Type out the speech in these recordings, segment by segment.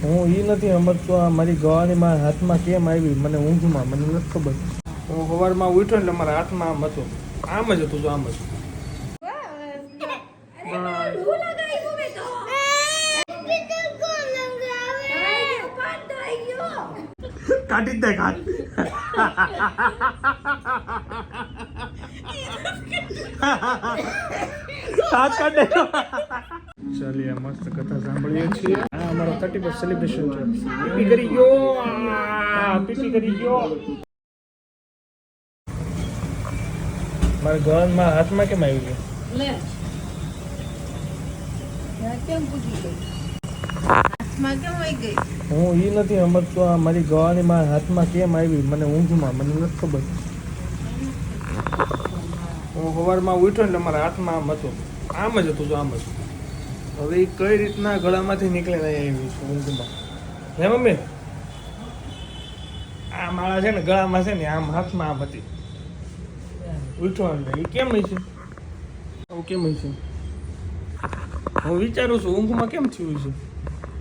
હું એ નથી સમજતો આ મારી ગવાની મારા હાથમાં કેમ આવી મને ઊંઘમાં મને નથી ખબર. હું સવારમાં ઉઠ્યો એટલે મારા હાથમાં આમ હતું, આમ જ હતું, જો આમ જ. કાઢી દે કાઢ. ચાલીએ મસ્ત કથા સાંભળીએ છીએ. આ અમારો 30th સેલિબ્રેશન છે. પીપી કરી ગયો, પીપી કરી ગયો. મારા ગળામાં હાથમાં કેમ આવી ગયું? લે કેમ પૂછી ગઈ? હાથમાં કેમ આવી ગઈ? હું એ નથી સમજતો આ મારી ગવાની મારા હાથમાં કેમ આવી મને ઊંઘમાં મને નથી ખબર. હું સવારમાં ઉઠ્યો એટલે મારા હાથમાં આમ હતું, આમ જ હતું, જો આમ જ. હવે એ કઈ રીતના ગળામાંથી નીકળે નહીં આવી છે ઊંઘમાં. હે મમ્મી, આ માળા છે ને ગળામાં છે ને આમ હાથમાં આમ હતી. ઉઠો એટલે એ કેમ હોય છે? આવું કેમ હોય છે? હું વિચારું છું ઊંઘમાં કેમ થયું છે.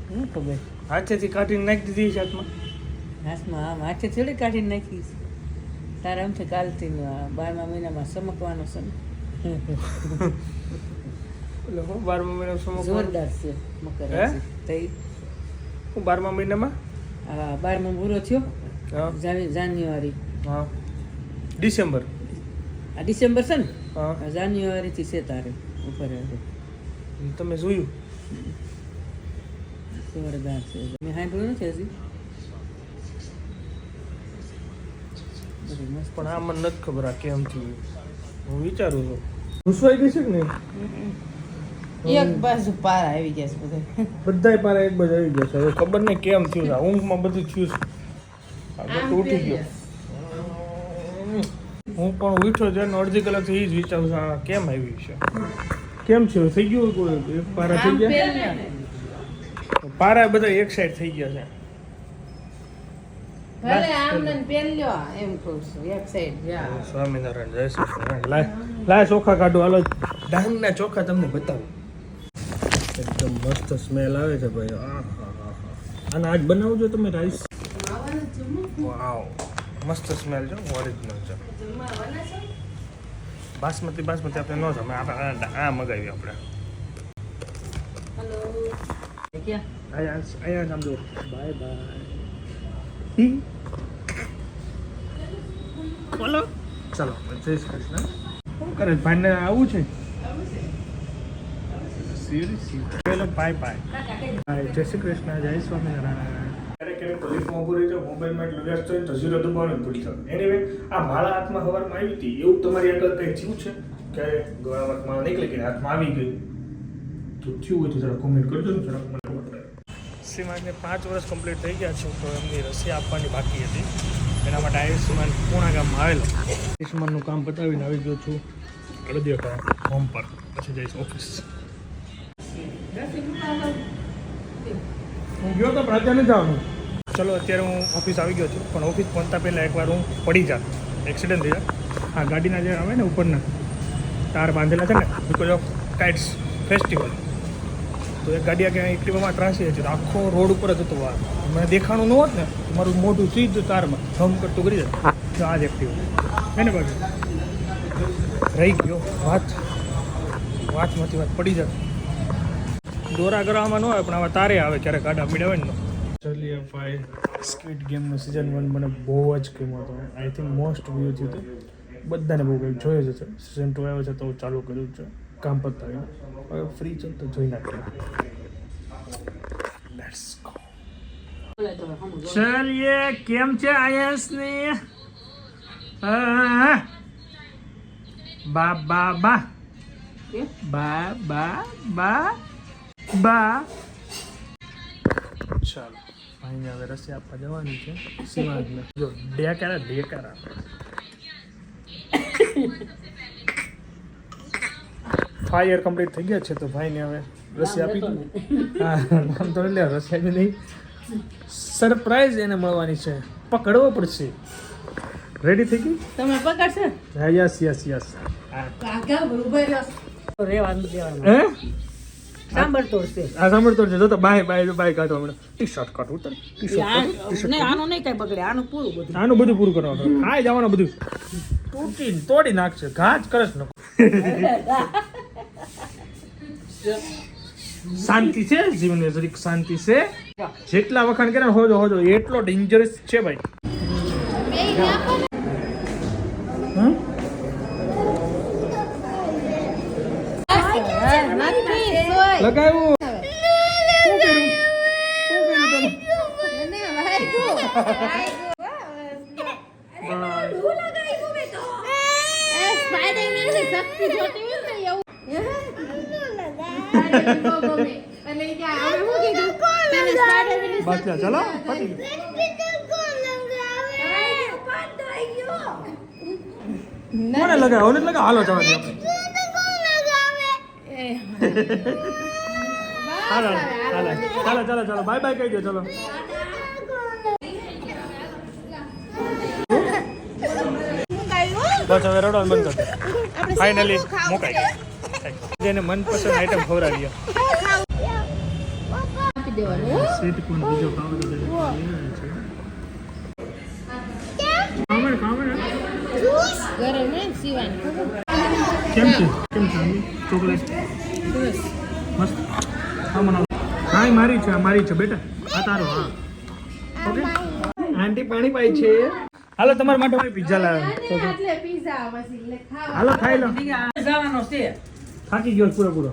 શું ખબર? હાથેથી કાઢીને નાખી દીધી છે હાથમાં. હાથમાં આમ હાથે થોડી કાઢીને નાખીશ. તારે આમથી કાલથી 12મા મહિનામાં સમકવાનો છે ને. એટલે હું 12મા મહિનામાં સમકવાનો જોરદાર છે મકર હે? રાશિ. તઈ હું 12મા મહિનામાં હા 12મો પૂરો થયો હા જાન્યુઆરી. હા ડિસેમ્બર. આ ડિસેમ્બર છે ને? હા જાન્યુઆરીથી છે તારે ઉપર તમે જોયું? જોરદાર છે. મેં સાંભળ્યું નથી હજી. બધું મસ્ત. પણ આ મને નથી ખબર આ કેમ થયું. હું વિચારું છું ઘૂસવાઈ ગઈ છે કે નહીં? એક બાજુ પાર આવી ગયા છે બધા. બધાય પારા એક બાજુ આવી ગયા છે. હવે ખબર નહીં કેમ થયું છે. ઊંઘમાં બધું થયું છે. આગળ તો ઉઠી ગયો. હું પણ ઉઠ્યો છે ને અડધી કલાકથી એ જ વિચારું છું આ કેમ આવી છે, કેમ છે, થઈ ગયું કોઈ એક પારા થઈ ગયા? પારા બધા એક સાઈડ થઈ ગયા છે. ભલે આમ ને પેન લ્યો એમ કહું છું એક સાઈડ જા. સ્વામિનારાયણ જય શ્રી કૃષ્ણ. લાય ચોખા કાઢો. હાલો ડાંગના ચોખા તમને બતાવું. એકદમ મસ્ત સ્મેલ આવે છે ભાઈ. અને આજ બનાવજો તમે રાઈસ. વાવ મસ્ત સ્મેલ છે, ઓરિજિનલ છે. બાસમતી આપણે ન જમે, આપણે આ મગાવી આપણે. હેલો ક્યાં અહીંયા સમજો. Bye bye. બોલો ચલો જય શ્રી કૃષ્ણ. શું કરે ભાઈને આવું છે? ચલો બાય બાય. જય શ્રી કૃષ્ણ. જય સ્વામિનારાયણ. ક્યારેક પોલીસમાં ઊભું રહી જાવ, મોબાઈલમાં એટલું વ્યસ્ત હોય તો ઝીરો દબાવવાનું ભૂલી જાવ. એનીવે આ માળા હાથમાં સવારમાં આવી હતી એવું તમારી આગળ કંઈ થયું છે કે ગળામાં માળા નીકળી ગઈ હાથમાં આવી ગઈ તો થયું હોય તો જરા કોમેન્ટ કરજો ને જરાક મને બતાવો. સીમાને 5 વર્ષ કમ્પ્લીટ થઈ ગયા છે તો એમની રસી આપવાની બાકી હતી. એના માટે આયુષ્યમાન પૂણા ગામમાં આવેલો. આયુષ્યમાનનું કામ પતાવીને આવી ગયો છું અડદિયા હોમ પર. પછી જઈશ ઓફિસ. હું ગયો તો પણ અત્યારે નથી જવાનું. ચલો અત્યારે હું ઓફિસ આવી ગયો છું પણ ઓફિસ પહોંચતા પહેલાં એકવાર હું પડી જાત, એક્સિડન્ટ થઈ જાય. આ ગાડીના જે આવે ને ઉપરના તાર બાંધેલા છે ને બિકોઝ ઓફ કાઇટ્સ ફેસ્ટિવલ, તો એક ગાડી આગળ એક્ટિવામાં ત્રાસી છે તો આખો રોડ ઉપર જ હતો. વાર મને દેખાણું ન હોત ને મારું મોઢું સીધું તારમાં ધમ કરતું કરી જાય. તો આ જ એક્ટિવા એને બાજુ રહી ગયો. વાતમાંથી વાત પડી જાય. દોરા કરવામાં ન આવે પણ આવા તારે આવે ક્યારેક ગાડા પીડાવે ને. ચલીએ ભાઈ, સ્ક્વિડ ગેમનું સિઝન 1 મને બહુ જ ગમ્યો હતો. આઈ થિંક મોસ્ટ વ્યૂ થયું હતું. બધાને બહુ કંઈક જોયો જ છે. સિઝન 2 આવ્યો છે તો ચાલુ કર્યું છે કામ પતાવીને. હવે ફ્રી છે તો જોઈ નાખીએ. Let's go. ચલીએ કેમ છે આયસની? બા બા બા બા બા બા બા. ચાલો ભાઈને હવે રસી આપવા જવાની છે. સીમાજને જો ડેકારા 5 યર કમ્પ્લીટ થઈ ગયા છે તો ભાઈને હવે રસી આપી દઉં. હા નામ તો લે રસી આપી નહીં. સરપ્રાઈઝ એને મળવાની છે, પકડવો પડશે. રેડી થઈ ગઈ? તમે પકડશે? હા યસ યસ યસ. કાકા ઉભા રહ્યો રેવાનું દેવાનું. હે સાંભળ તોડશે આ સાંભળતો છે જો તો બાય કાઢો હમણાં ટી શર્ટ કાઢ ઉતર ટી શર્ટ નહીં આનું નહીં કઈ બગડે આનું પૂરું બધું આનું બધું પૂરું કરવાનું ખાઈ જવાનું બધું તોડી નાખશે ઘા જ કરશ नको શાંતિ છે જીવનને જરીક શાંતિ છે જેટલા વખાણ કરે ને હોજો એટલો ડેન્જરસ છે ભાઈ લગાવ્યું બસ ચલો કોને લગાવ્યો ને લગાવ હાલો જવા દે ચાલો બાય કહી દો ચલો બસ હવે રડવાનું બંધ કરતો ફાઇનલી મુકાઈ ગઈ જેને મનપસંદ આઈટમ ખવડાવી સ્વીટ કોણ બીજો ખાવો તો કેમ છે ચોકલેટ મસ્ત હા મારી છે બેટા આ તારો હા ઓકે આંટી પાણી પાઈ છે હાલો તમારા માટે કોઈ પિઝા લાવ્યો હાલો ખાઈ લો જવાનો છે થાકી ગયો પૂરો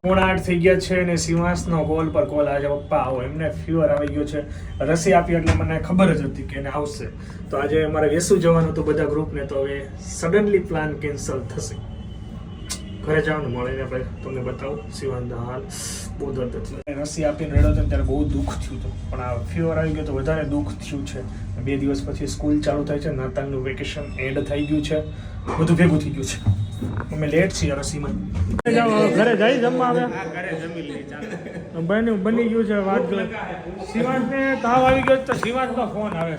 8:30 થઈ ગયા છે અને શિવાંશનો કોલ પર કોલ આજે પપ્પા આવો એમને ફીવર આવી ગયો છે રસી આપી એટલે મને ખબર જ હતી કે એને આવશે તો આજે અમારે વેસુ જવાનું હતું બધા ગ્રુપને તો હવે સડનલી પ્લાન કેન્સલ થશે ઘરે જવાનું મળીને ભાઈ તમને બતાવું શિવાંશનો હાલ બહુ દર્દ છે રસી આપીને રેડો હતો ત્યારે બહુ દુઃખ થયું હતું પણ આ ફીવર આવી ગયો તો વધારે દુઃખ થયું છે 2 દિવસ પછી સ્કૂલ ચાલુ થાય છે નાતાલનું વેકેશન એન્ડ થઈ ગયું છે બધું ભેગું થઈ ગયું છે અમે લેટ છીએ રસીમાં ઘરે જઈ જમવા આવે બની ગયું છે વાત જો શિવાંશને તાવ આવી ગયો તો શિવાંશનો ફોન આવે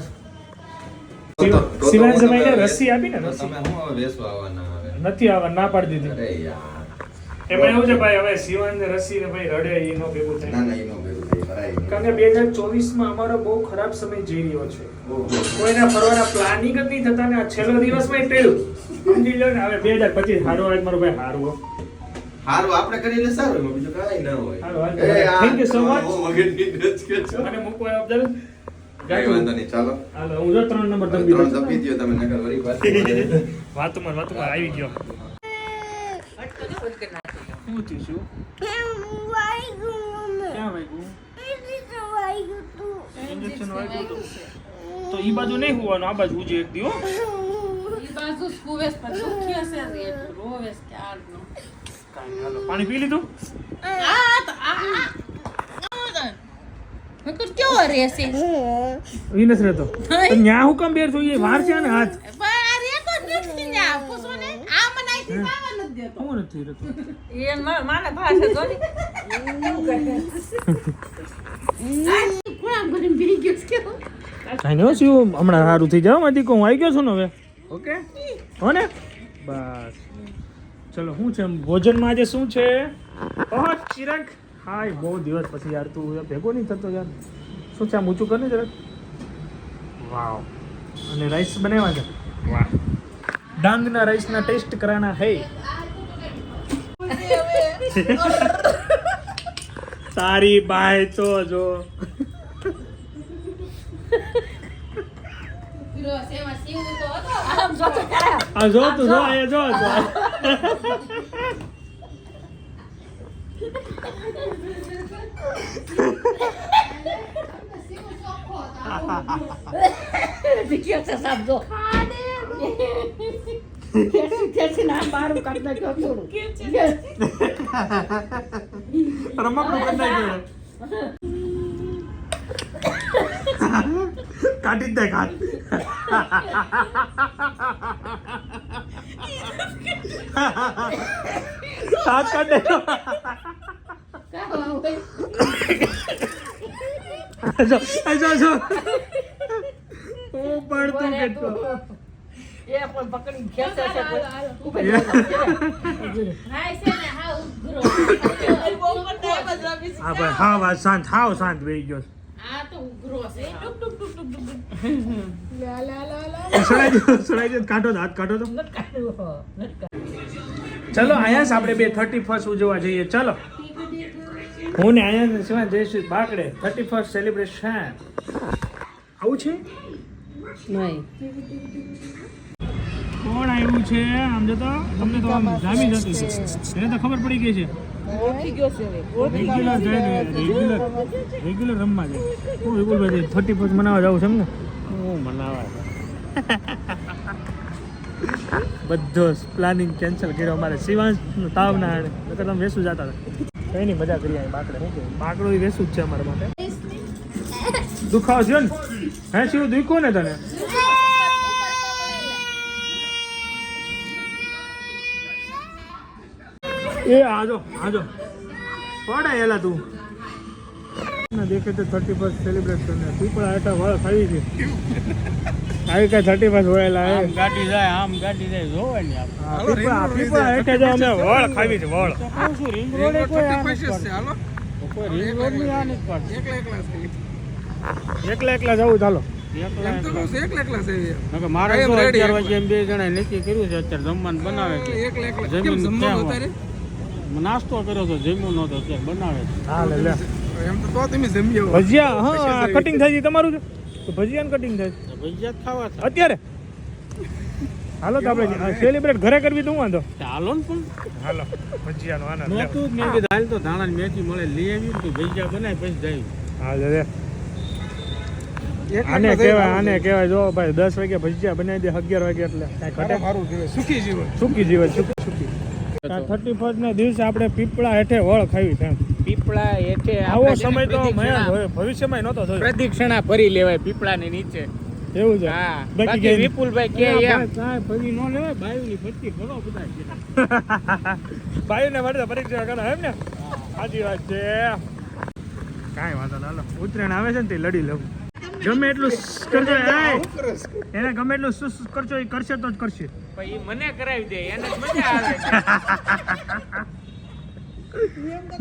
છે શિવાંશ ભાઈને રસી આપી ને રસી નથી આવવા ના પાડી દીધી એમાં એવું છે ભાઈ હવે શિવાંશ રસી ને ભાઈ રડે એનો ભેગું થાય કારણ કે 2024 અમારો બહુ ખરાબ સમય જઈ રહ્યો છે કોઈના ફરવાના પ્લાનિંગ જ નહીં થતા ને આ છેલ્લો દિવસમાં પડ્યું સમજી લો ને હવે 2025 હારો આવે મારો ભાઈ હારવો આપણે કરીને સારું એમાં બીજું કાંઈ ન હોય થેન્ક યુ સો મચ મગજની ડ્રેસ કે છો મને મૂકવા અફઝલ કાંઈ વાંધો નહીં ચાલો હાલો હું જો 3 નંબર દબી ત્રણ દબી દ્યો તમે નકર વળી વાતમાં આવી ગયો શું થયું શું ક્યાં વાગ્યું ઇન્જેક્શન વાગ્યું હતું તો ઈ બાજુ નહીં હોવાનું આ બાજુ ઉજે એક દી હો પાણી પી લીધું ઈ નથી રહેતો ન્યા હું કામ બેર છું એ વાર છે ને હાથ હું નથી રહેતો કાંઈ નહીં શું હમણાં સારું થઈ જાવ મારી હું આવી ગયો છું ને હવે ઓકે હો ને બસ ચલો શું છે ભોજનમાં આજે શું છે ઓહ ચિરાગ હાય બહુ દિવસ પછી યાર તું ભેગો નહીં થતો યાર શું છે આમ ઊંચું કર ને જરાક વાવ અને રાઈસ બનાવ્યા છે વાહ ડાંગના રાઈસના ટેસ્ટ કરાના હે તારી બાય તો જો આ જો તું જો આ જો રમકડું બંધાઈ ગયું કાઢી જ દે કાઢ હાથ કાઢે જો ઓ પડતું કેટલો એ પણ પકડી ખેંચે છે ઉપર હા ભાઈ હા વાત શાંત હાવ શાંત બેહી ગયો છે. સડાઈ જો કાઢો તો, હાથ કાઢો તો. ચલો આયાસ આપણે બે 31st ઉજવવા જઈએ. ચલો હું ને આયાસ સિવાય જઈશું બાકડે 31st સેલિબ્રેશન. આવું છે નહીં કોણ આવ્યું છે આમ જતો તમને તો આમ જામી જતું છે. એને તો ખબર પડી ગઈ છે. ઓળખી ગયો છે હવે. રેગ્યુલર રમવા જાય. હું વિપુલભાઈ 31st મનાવવા જાઉં છું એમ ને. હું મનાવા બધો પ્લાનિંગ કેન્સલ કર્યો અમારે શિવાંશ તાવ ના આડે નકર તમે વેસુ જતા હતા. કઈ નહીં મજા કરી આવી બાકડે. શું કહેવું બાકડો એ વેસુ જ છે અમારા માટે. દુખાવો થયો ને હે શિવ દુખ્યો ને તને? એ આજો આજો પડાયેલા તું ના દેખે તો 31st સેલિબ્રેશન ને પીપળા હેઠા વાળ ખાવી છે. આવી કઈ 31st વળેલા હે ગાડી જાય આમ ગાડી જાય જોવે ને પીપળા હેઠે જો અમે વળ ખાવી છે વળ. રિંગ રોડ કોઈ રિંગ રોડ ની આ નથી પડતી. એકલા એકલા જવું ચાલો. મારે 11 વાગે એમ બે જણા નક્કી કર્યું છે અત્યારે જમવાનું બનાવે છે. જમીન નાસ્તો કર્યો તો જમ્યો નહોતો અત્યારે બનાવે છે. હા લે ભજીયા હા કટિંગ થઈ ગઈ તમારું છે તો ભજીયા કટિંગ થાય ભજીયા ખાવા છે અત્યારે. હાલો તો આપણે સેલિબ્રેટ ઘરે કરવી તો હું વાંધો. ચાલો ને પણ હાલો ભજીયાનો આનંદ લે. નહોતું જ મેં કીધું હાલ તો ધાણા મેથી મળે લઈ આવી તો ભજીયા બનાવી પછી જાય. હા લે આને કહેવાય જો ભાઈ 10 વાગે ભજીયા બનાવી દે 11 વાગે એટલે કાંઈ ઘટે. સુખી જીવન સુખી 31st ના દિવસે આપણે પીપળા હેઠે વળ ખાવી છે એમ. પીપળા હેઠે આવો સમય તો ભવિષ્યમાં નહોતો થયો. પ્રદક્ષિણા ભરી લેવાય પીપળાની નીચે. એવું છે હા બાકી બાકી કઈ વિપુલભાઈ કે એમ કાંઈ ભરી ન લેવાય. બાયુની ભરતી કરો બધા બાયુને માટે પરીક્ષા કરો એમ ને. સાચી વાત છે. કાંઈ વાંધો ના. હાલો ઉત્તરાયણ આવે છે ને તે લડી લઉં. ગમે એટલું કરજો એને ગમે એટલું શું કરજો એ કરશે તો જ કરશે. પછી મને કરાવી દે એને જ મજા આવે.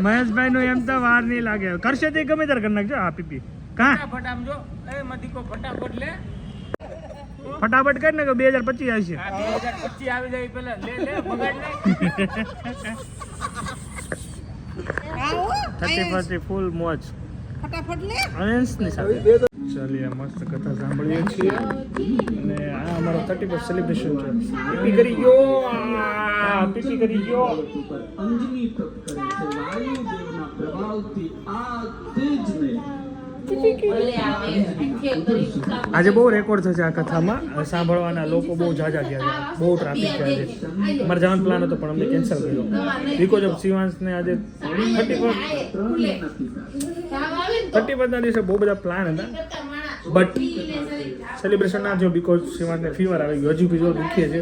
મહેશભાઈ નું એમ તો વાર નહીં લાગે. કરશે તો ગમે ત્યારે કરી નાખજો. હા પીપી કા ફટાફટ આમ જો એ મદીકો ફટાફટ લે. ફટાફટ કરી ને 2025 આવશે. આ 2025 આવી જાય પેલા લે બગાડ નહીં. 31st ફૂલ મોજ ફટાફટ લે અનંસની સાથે. ચાલીએ મસ્ત કથા સાંભળીએ છીએ અને આ અમારો 31st સેલિબ્રેશન છે. પીપી કરી ગયો પીપી કરી ગયો. આજે બહુ રેકોર્ડ થશે આ કથામાં. સાંભળવાના લોકો બહુ જાજા ગયા છે. બહુ ટ્રાફિક છે આજે. અમારે જવાનો પ્લાન હતો પણ અમને કેન્સલ કર્યો બીકોઝ ઓફ શિવાંશને આજે 31st ના દિવસે બહુ બધા પ્લાન હતા બટ સેલિબ્રેશન ના થયો બીકોઝ શિવાંશને ફીવર આવી ગયો. હજુ બી જો દુખીએ છે,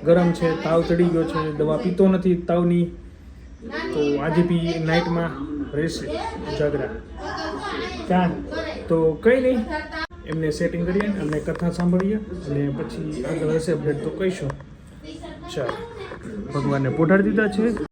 ગરમ છે, તાવ ચડી ગયો છે, દવા પીતો નથી તાવની. તો આજે બી નાઇટમાં રહેશે જાગરા ક્યાં. તો કંઈ નહીં એમને સેટિંગ કરીએ અમને કથા સાંભળીએ અને પછી આગળ હશે અપડેટ તો કહીશું. ચાલો ભગવાનને પોઢાડી દીધા છે.